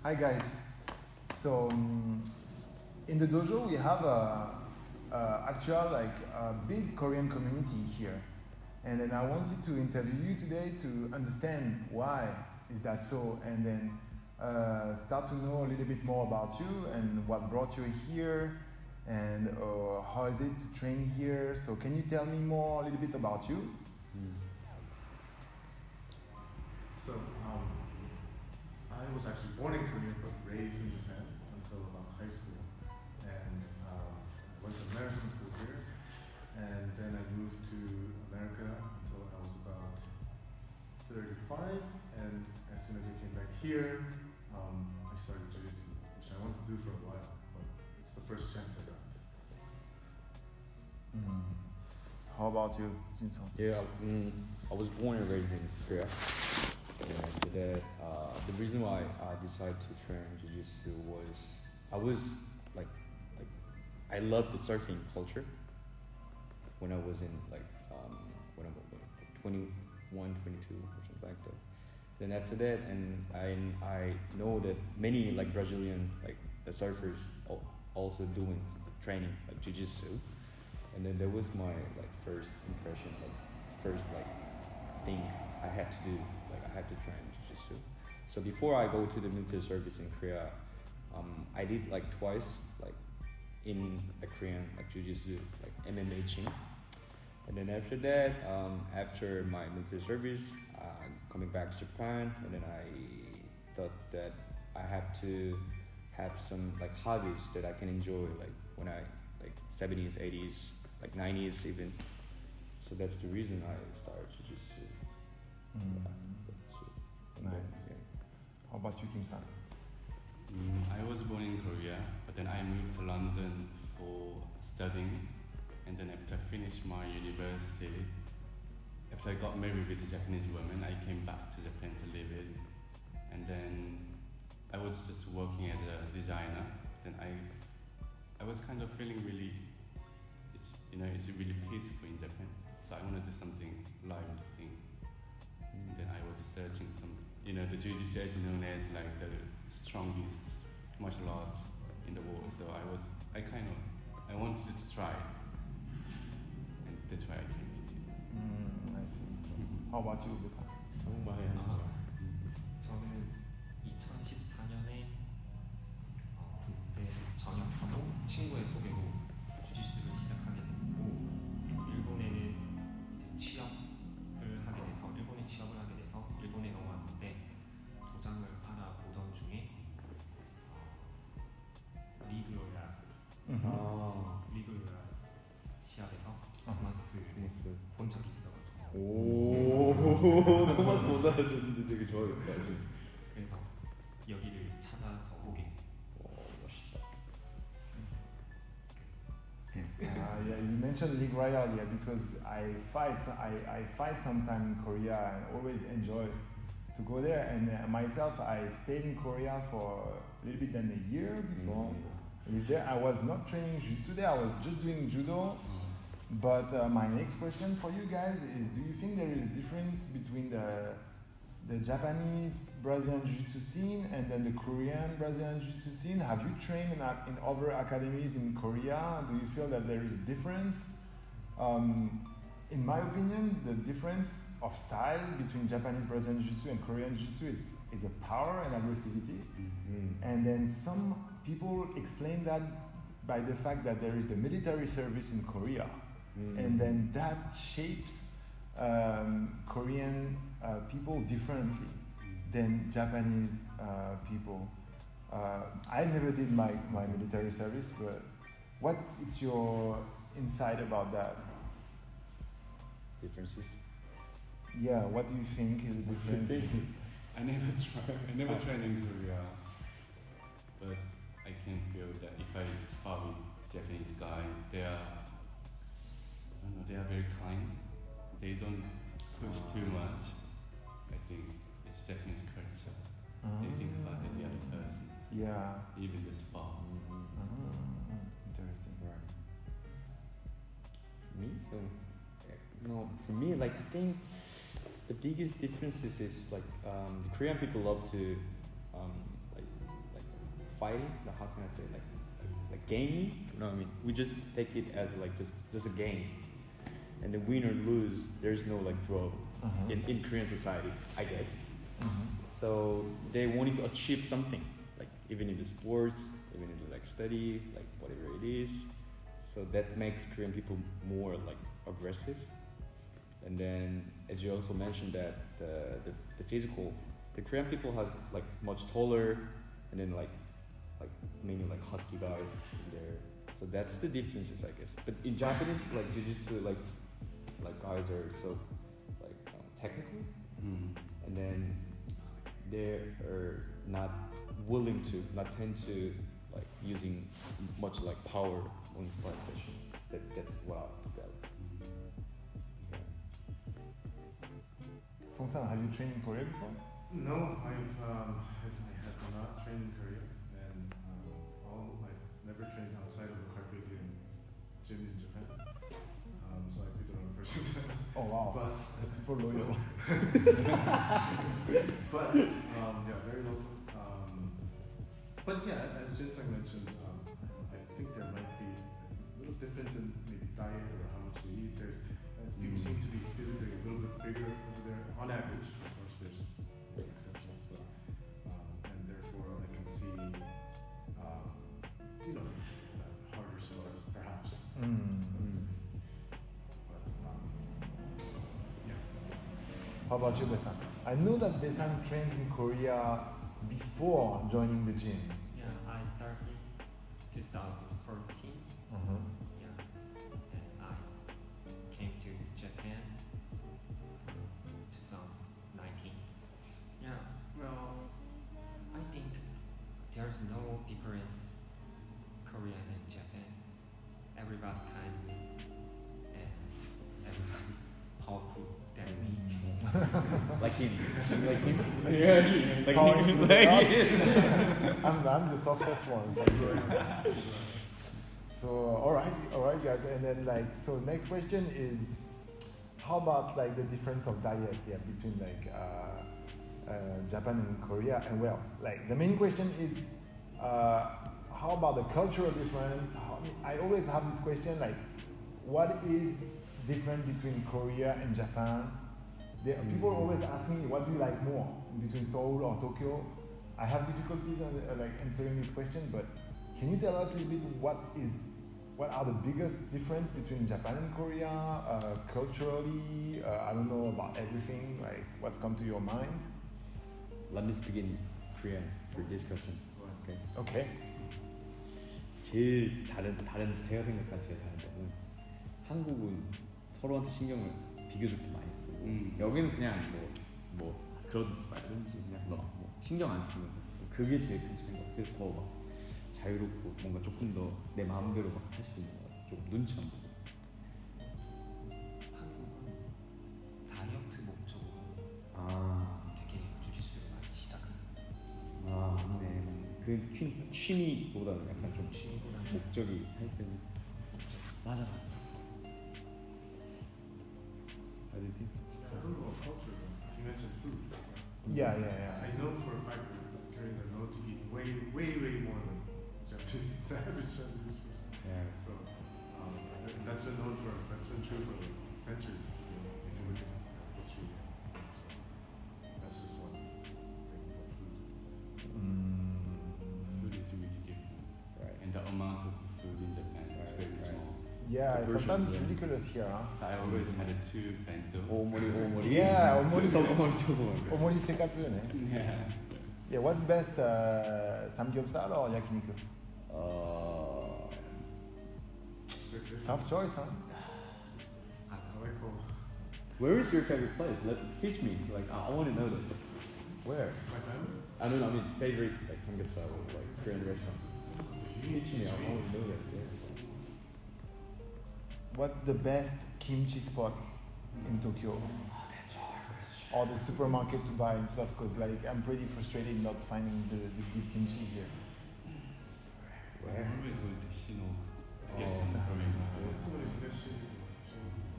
Hi guys. So in the dojo we have a big Korean community here, and then I wanted to interview you today to understand why is that so, and then start to know a little bit more about you and what brought you here, and how is it to train here. So can you tell me more a little bit about you? So I was actually born in Korea but raised in Japan until about high school, and I went to American school here, and then I moved to America until I was about 35, and as soon as I came back here, I started Jiu-Jitsu, which I wanted to do for a while, but it's the first chance I got. How about you, Jinson? Yeah, I was born and raised in Korea. And after that, the reason why I decided to train Jiu-Jitsu was I loved the surfing culture when I was in when I was 21, 22 or something like that. Then after that, and I know that many Brazilian the surfers also doing training Jiu-Jitsu, and then that was my first impression, first thing I had to do. I had to train Jiu-Jitsu. So before I go to the military service in Korea, I did twice in the Korean Jiu-Jitsu MMA gym. And then after that, after my military service, coming back to Japan, and then I thought that I have to have some hobbies that I can enjoy when I 70s, 80s, 90s even. So that's the reason I started Jiu-Jitsu. Nice. Yeah. How about you, Kim-san? I was born in Korea, but then I moved to London for studying, and then after I finished my university, after I got married with a Japanese woman, I came back to Japan to live in, and then I was just working as a designer. Then I was kind of feeling really, it's really peaceful in Japan, so I want to do something live thing. And then I was searching some, the Jiu-Jitsu is known as the strongest martial arts in the world. So I wanted to try, and that's why I came to you. I see. How about you, Ubi-san? 저는 2014년에 군대 전역하고 친구의 소개로 주짓수를 시작하게 됐고, 일본에는 이제 일본에 취업을 하게 돼서 일본에 넘어왔는데, 도장을 알아보던 중에 리그요야 시합에서 토마스 본 적이 있어가지고. 오, 토마스 못 알아줬는데 되게 좋아했다. 그래서 여기를 찾아서 오게. 멋있다. Yeah, you mentioned League Royale, yeah, because I fight sometime in Korea and always enjoy to go there. And myself, I stayed in Korea for a little bit than a year before. There, I was not training Jiu-Jitsu there, I was just doing Judo. But my next question for you guys is, do you think there is a difference between the Japanese Brazilian Jiu-Jitsu scene and then the Korean Brazilian Jiu-Jitsu scene? Have you trained in other academies in Korea? Do you feel that there is a difference? In my opinion, the difference of style between Japanese Brazilian Jiu-Jitsu and Korean Jiu-Jitsu is a power and aggressivity. And then some people explain that by the fact that there is the military service in Korea. And then that shapes Korean people differently than Japanese people. I never did my military service, but what is your insight about that? Differences? Yeah, what do you think is the difference? I never tried in Korea, but I can feel that if I spar with Japanese guy, they are very kind. They don't push too much. I think it's Japanese culture. They think about the other person. Yeah. Even the spar. Interesting. Right. Me? No, for me, I think the biggest differences is the Korean people love to fighting. Like, how can I say like gaming? You know what I mean? We just take it as like just a game, and the win or lose, there's no like draw in Korean society, I guess. So they wanted to achieve something, like even in the sports, even in the like study, like whatever it is. So that makes Korean people more like aggressive. And then, as you also mentioned, that the physical, the Korean people have like much taller, and then like mainly like husky guys in there. So that's the differences, I guess. But in Japanese, like Jiu-Jitsu, like guys are so like technical, and then they are not tend to like using much like power on sparring session. That's what I felt. Song-san, have you trained in Korea before? No, I have not trained in Korea, and I've never trained outside of the Carpe Diem gym in Japan. So I'd be the wrong person to ask. Oh wow, But super loyal. but yeah, very local. But yeah, as Jinsung mentioned, I think there might be a little difference in maybe diet or how much they eat. People seem to be physically a little bit bigger over there on average. Of course, there's exceptions, but and therefore I can see harder scars perhaps. But yeah. How about you, Besan? I know that Besan trains in Korea before joining the gym. Yeah, I started 2014. Yeah, and I came to Japan 2019. Yeah, well, I think there's no difference Korea and Japan. Everybody kind and everybody powerful than me. Like him. I'm the softest one. So all right, guys. And then so next question is, how about like the difference of diet between like Japan and Korea? And well, like the main question is, how about the cultural difference? I always have this question, like, what is different between Korea and Japan? People always ask me, what do you like more between Seoul or Tokyo? I have difficulties like answering this question, but can you tell us a little bit what are the biggest difference between Japan and Korea culturally? I don't know about everything. Like, what's come to your mind? Let me speak in Korean for this question. Okay. Okay. 제일 제가 생각한 제일 다른 점은 한국은 서로한테 신경을 비교적 더 많이 쓰고 여기는 그냥 뭐 그러든지 말든지 그냥 뭐 신경 안 쓰는 거. 그게 제일 큰 차이인 것 같아요. 그래서 더 막 자유롭고 뭔가 조금 더 내 마음대로 막 할 수 있는 것 같아요. 조금 눈치 안 보고. 한국은 다이어트 목적으로 되게 주짓수를 많이 시작하는. 맞네. 그 취미보다는 약간 좀 목적이 살 때는 맞아. I think so. I don't know about culture. You mentioned food. Yeah. I know for a fact that Koreans are known to eat way more than Japanese, the average Japanese person. Yeah. So that's been true for like centuries. If you look at history. So that's just one thing about food. Food is really different, Right. and the amount of food in Japan is very small. Yeah, The sometimes version, it's ridiculous here. Huh? So I always had a two bento. 오모리. Yeah, 오모리. 오모리. 오모리 세카츠네. Yeah. Yeah, what's best, samgyeopsal or yakiniku? Very different. Tough choice, huh? I like both. Where is your favorite place? Teach me. Like I want to know this. Where? My family? I mean favorite like samgyeopsal or like Korean restaurant. Teach me. I want to know that. Yeah. What's the best kimchi spot in Tokyo? Or the supermarket to buy and stuff, because like I'm pretty frustrated not finding the good kimchi here. I always went to Shino to get Oh. some Korean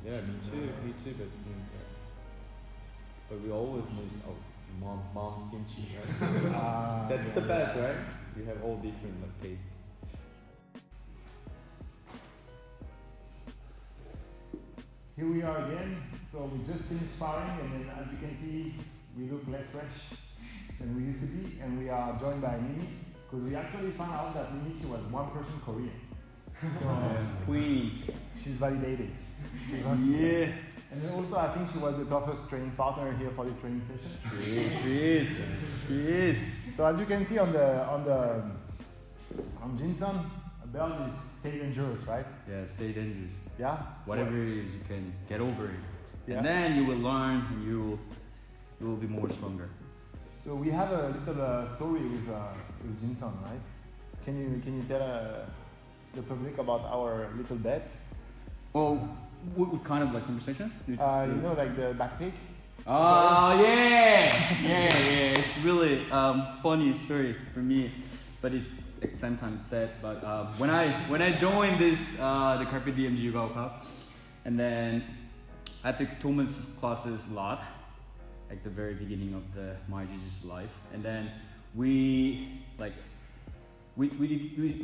Yeah, me too. But we always miss mom's kimchi. Right? That's the best, right? We have all different like tastes. Here we are again. So we just finished sparring, and then as you can see, we look less fresh than we used to be, and we are joined by Mimi, because we actually found out that Mimi, she was 1% Korean. Queen. She's validated. Yeah. And then also, I think she was the toughest training partner here for this training session. She is. So as you can see on Jinson, a belt is stay dangerous, right? Yeah, stay dangerous. Yeah. Whatever it is, you can get over it, Yeah. and then you will learn, and you will be more stronger. So we have a little story with Jinson, right? Can you tell the public about our little bet? Oh, what kind of like conversation? You know, like the back take. Oh yeah. It's really funny story for me, but it's at the same time sad. But when I joined this the Carpe Diem Jiyugaoka, and then I took Thomas' classes a lot, like the very beginning of my Jiu-Jitsu life, and then we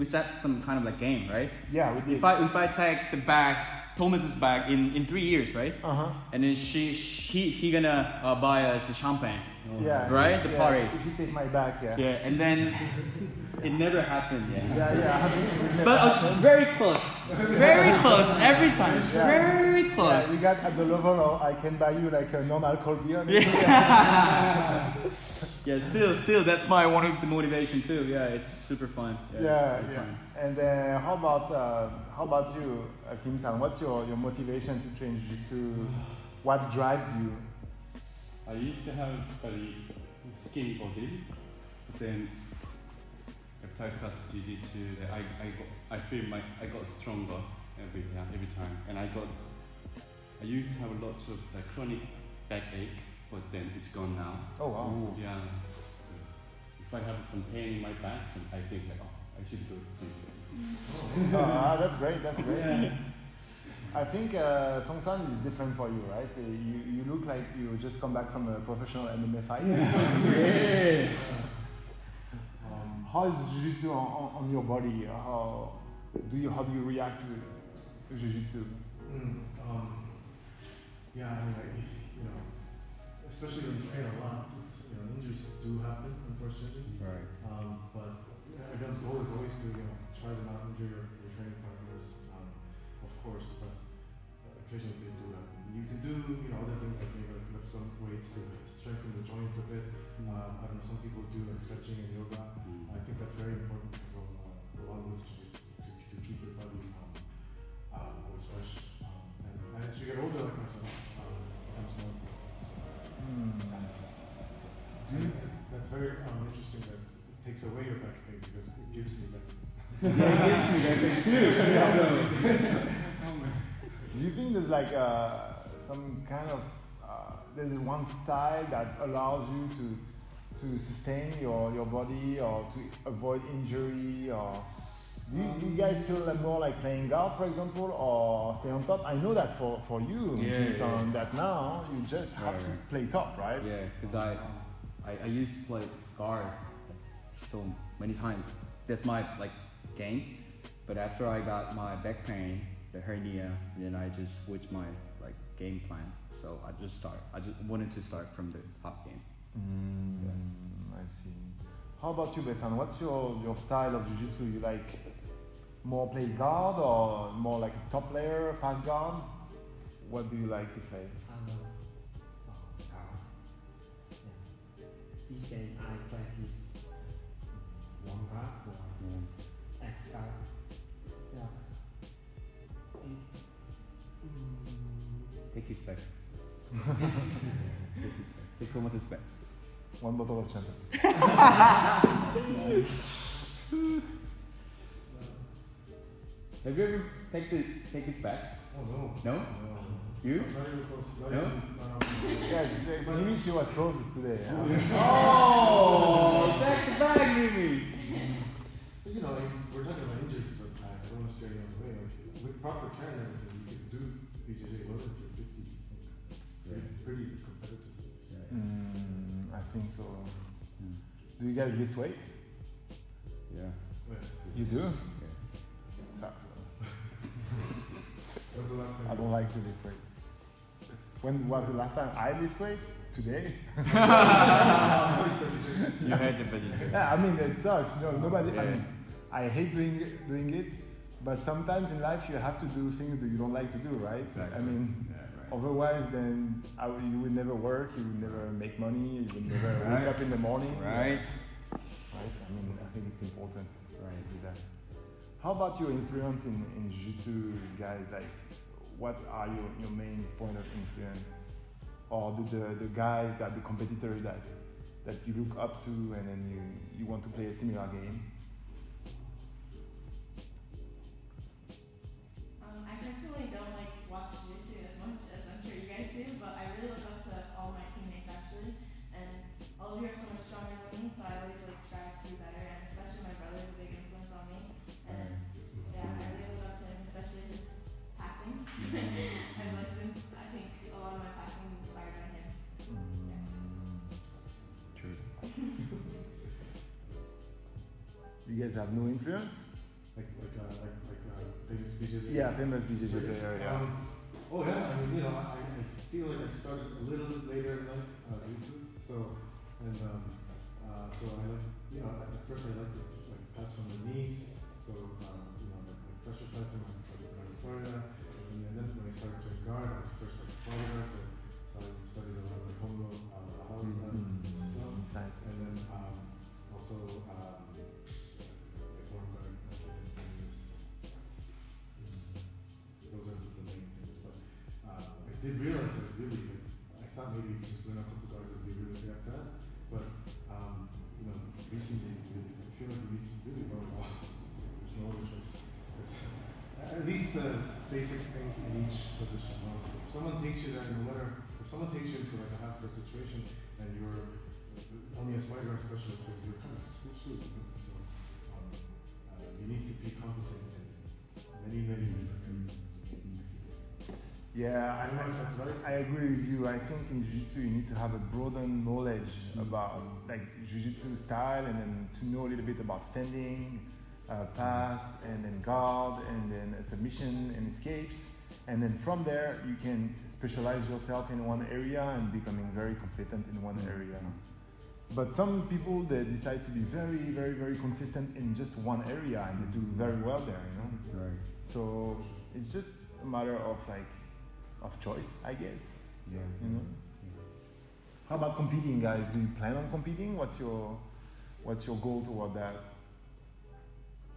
set some kind of like game, right? Yeah, we did. If I take the back. Thomas's back in 3 years, right? And then he gonna buy us the champagne, right? The party. If you take my back, yeah. Yeah, and then it never happened. Yeah. But very close every time. Yeah. Very close. Yeah, we got at the level of I can buy you like a non-alcohol beer. Yeah. Still, that's one of the motivation too. Yeah, it's super fun. Yeah. And how about you, Kim-san? What's your motivation to train Jiu-Jitsu? What drives you? I used to have very skinny body, but then after I started Jiu-Jitsu, I feel I got stronger every time, and I used to have a lot of chronic backache, but then it's gone now. Oh wow. Ooh. Yeah. If I have some pain in my back, I think I should go to gym. That's great. Yeah. I think Song-san is different for you, right? You look like you just come back from a professional MMA fight. Yeah. How is Jiu-Jitsu on your body? How do you react to Jiu-Jitsu? Yeah, I mean, especially when you train a lot, injuries do happen, unfortunately. Right. But the goal is always to try to not injure your training partners, of course. But occasionally they do happen. You can do other things like maybe lift some weights to strengthen the joints a bit. I don't know, some people do like stretching and yoga. I think that's very important because along with to keep your body always fresh. And as you get older, like myself, it becomes more important. That's very interesting that it takes away your back pain because it gives me back pain. Yeah, it gives me back pain too. Do you think there's like some kind of there's one style that allows you to sustain your body or to avoid injury, or do you guys feel more like playing guard, for example, or stay on top? I know that for you, Jason, that now you just have to play top, right? Yeah, because I used to play guard so many times. That's my game. But after I got my back pain, the hernia, then I just switched my game plan. So I just wanted to start from the top game. I see. How about you, Besan? What's your style of Jiu-Jitsu? You like more play guard or more like a top player, pass guard? What do you like to play? Guard. Yeah. These days I practice one guard or X guard. Yeah. Take his back. Take Thomas's back. One bottle of champagne. Have you ever take his back? Oh no. No? You? Not even close. No? Yes, maybe she was close today. Oh, back to back, Mimi. We're talking about injuries, but I don't want to scare you away. With proper care and everything, you can do BJJ well into your 50s. I think. Pretty competitive. I think so. Do you guys lift weight? Yeah. You do? Yeah. It sucks. When's the last time? I don't like to lift weight. When was the last time I lift weight? Today? You had the budget. Yeah, I mean it sucks. Nobody. Yeah. I mean, I hate doing it, but sometimes in life you have to do things that you don't like to do, right? Exactly. I mean, Yeah, right. otherwise then you will never work, you will never make money, you will never Right. wake up in the morning. Right. Right. I mean, I think it's important. Right. To do that. How about your influence in Jiu-Jitsu, guys? Like, what are your main point of influence? Or the guys, the competitors that you look up to and then you want to play a similar game? I personally don't watch Jiu-Jitsu as much as I'm sure you guys do, but I really look up to all my teammates actually, and all of you are so much stronger than me, so I always strive to be better, and especially my brother is a big influence on me, and yeah, I really look up to him, especially his passing. I think a lot of my passing is inspired by him. True. You guys have no influence? Like famous BJJ. Yeah, famous BJJ player. Yeah. Oh yeah, I mean, I feel like I started a little bit later in life, jiu-jitsu. So I at first I like to pass on the knees. So pressure passing in Florida, and then when I started to guard, I was first Florida, so I studied a lot of homo house stuff, Nice. and then also form guard, those are the main things. But I did realize that I thought maybe you could just learn a couple guards and be really good at that. But recently I feel like we need to really learn a lot. There's no other choice. At least the basic things in each position. Honestly. If someone takes you there, if someone takes you into a half guard situation and you're only a side guard specialist, then you're kind of screwed. So you need to be competent in many different areas. Yeah, I don't know if that's right. I agree with you. I think in Jiu-Jitsu you need to have a broader knowledge about Jiu-Jitsu style, and then to know a little bit about standing, pass, and then guard, and then submission and escapes. And then from there you can specialize yourself in one area and becoming very competent in one area. But some people, they decide to be very, very, very consistent in just one area and they do very well there, Right. So it's just a matter of choice, I guess. Yeah. How about competing, guys? Do you plan on competing? What's your goal toward that?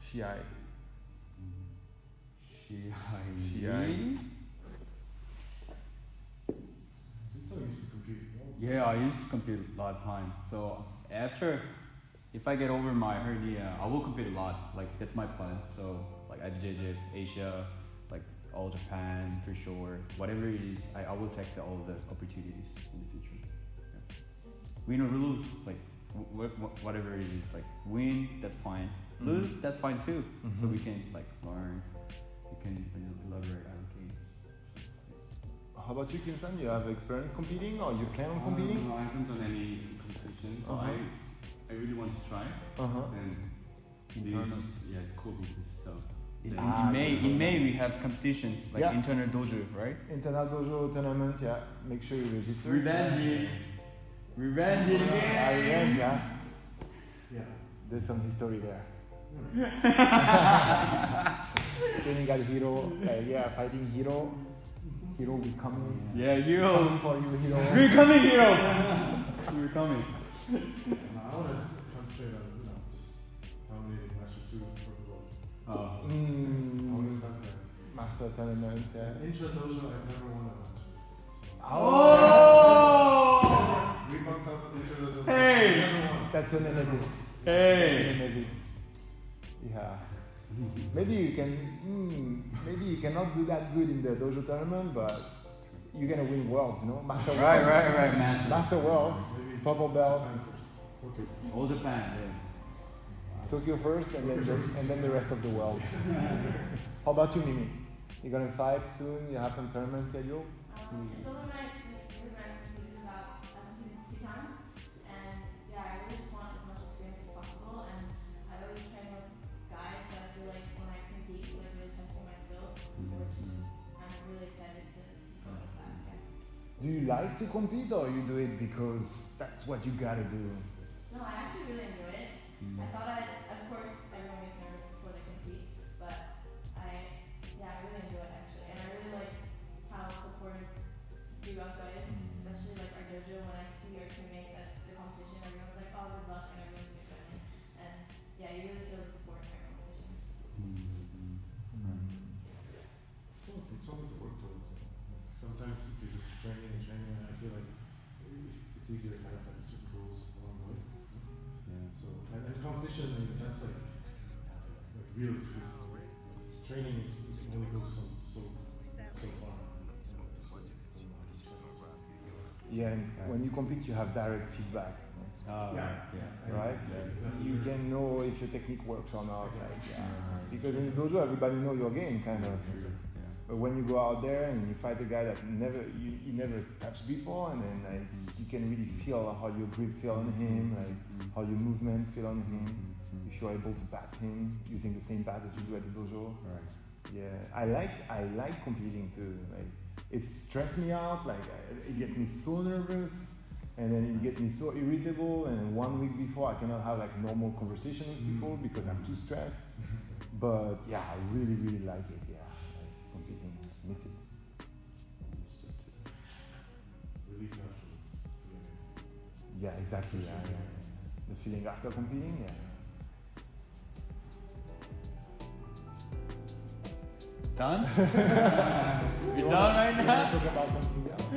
Shiai. Shiai. So I used to compete. Yeah, I used to compete a lot of time. So if I get over my hernia, I will compete a lot. That's my plan. So IBJJ, Asia, all Japan, for sure. Whatever it is, I will take all of the opportunities in the future. Yeah. Win or lose, whatever it is. Win, that's fine. Lose, that's fine too. So we can learn. We can elaborate our case. How about you, Kim-san? You have experience competing, or you plan on competing? No, I haven't done any competition. I really want to try. And it's cool with this stuff. In May we have competition, internal dojo, right? Internal dojo tournament, yeah. Make sure you register. Revenge again. Revenge, yeah. Yeah. There's some history there. Training at Hero, fighting Hero. Hero will come. Yeah, Hero. Coming for you, Hero. We're coming, Hero. We're coming. I want to concentrate on just dominating Master 2 for the world. I want to start there. Master tournaments, yeah. Intra dojo, I've never won a match. We bumped up intra dojo. Hey! Never won. That's your nemesis. Hey! That's your nemesis. Yeah. Maybe you cannot do that good in the dojo tournament, but you're gonna win worlds, Master worlds. Right, Master worlds, purple belt. Japan first. Okay. All Japan, yeah. Tokyo first, and then the rest of the world. How about you, Mimi? You're gonna fight soon. You have some tournament scheduled. It's only my first year, but I've competed about 2 times, and I really just want as much experience as possible, and I always try to Do you like to compete or you do it because that's what you gotta do? No, I actually really enjoy it. I thought of course, everyone gets nervous before they compete, but I really enjoy it actually. And I really like how supportive Jiyugaoka is, especially like our dojo. When I see our teammates at the competition, everyone's like, oh, good luck, and everyone's good friendly. And yeah, you really feel the support in our competitions. It's something to work towards. Sometimes if you're just training, I feel like it's easier if I have like certain goals along the way. Yeah. So and competition, that's like real. Because training is only goes so far. Yeah, and when you compete, you have direct feedback, right? Exactly. You can know if your technique works or not. Because in the dojo, everybody knows your game, kind of. But when you go out there and you fight a guy that you never touched before, and then like you can really feel how your grip feel on him, like how your movements feel on him. If you're able to pass him using the same path as you do at the dojo. Right. Yeah, I like competing too. Like it stressed me out. Like it gets me so nervous, and then it gets me so irritable. And 1 week before, I cannot have like normal conversation with people because I'm too stressed. But yeah, I really like it. Yeah, like competing, miss it. Relief afterwards. Yeah, exactly. Yeah. The feeling after competing. Yeah. Done? You Done right now? Talk about something else.